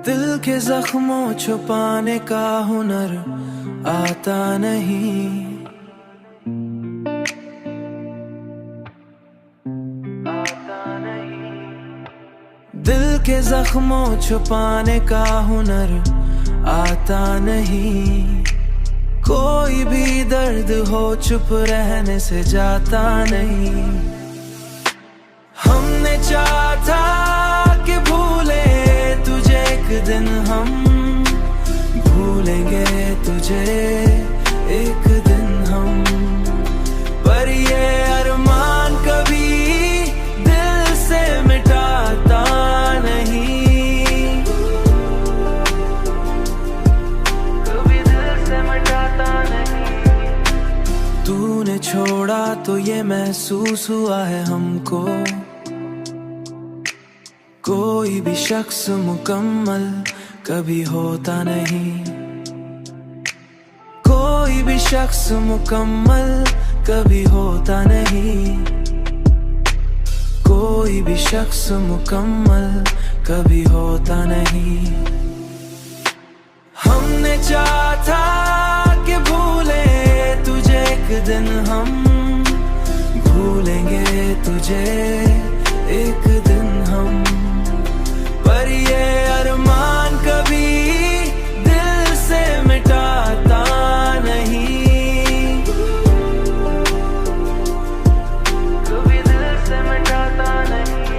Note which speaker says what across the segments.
Speaker 1: दिल के जख्मों छुपाने का हुनर आता नहीं। दिल के जख्मों छुपाने का हुनर आता नहीं। कोई भी दर्द हो चुप रहने से जाता नहीं। हमने चाहा था कि भूले तुझे एक दिन, हम भूलेंगे तुझे एक दिन हम। पर ये अरमान कभी दिल से मिटाता नहीं, कभी दिल से मिटाता नहीं। तूने छोड़ा तो ये महसूस हुआ है हमको, कोई भी शख्स मुकम्मल कभी होता नहीं। कोई भी शख्स मुकम्मल कभी होता नहीं। कोई भी शख्स मुकम्मल कभी होता नहीं। हमने चाहा था कि भूले तुझे एक दिन, हम भूलेंगे तुझे एक दिन हम। पर ये अरमान कभी दिल से मिटाता नहीं, कभी दिल से मिटाता नहीं।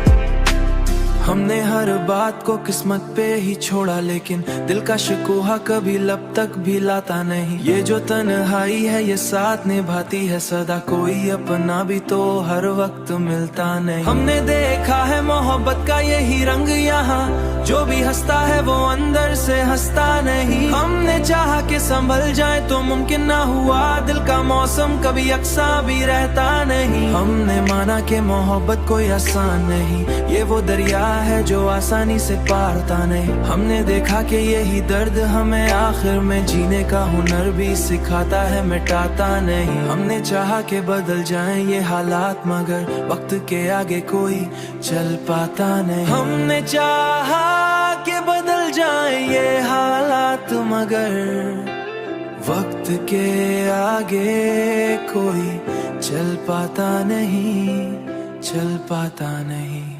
Speaker 1: हमने हर बात को किस्मत पे ही छोड़ा, लेकिन दिल का शिकवा कभी लब तक भी लाता नहीं। ये जो तन्हाई है ये साथ निभाती है सदा, कोई अपना भी तो हर वक्त मिलता नहीं। हमने देखा है मोहब्बत का यही रंग यहाँ, जो भी हंसता है वो अंदर से हंसता नहीं। हमने चाहा कि संभल जाए तो मुमकिन ना हुआ, दिल का मौसम कभी यकसा भी रहता नहीं। हमने माना कि मोहब्बत कोई आसान नहीं, ये वो दरिया है जो आसानी से पारता नहीं। हमने देखा कि यही दर्द हमें आखिर में जीने का हुनर भी सिखाता है, मिटाता नहीं। हमने चाहा कि बदल जाएं ये हालात, मगर वक्त के आगे कोई चल पाता नहीं। हमने चाहा कि बदल जाएं ये हालात, मगर वक्त के आगे कोई चल पाता नहीं, चल पाता नहीं।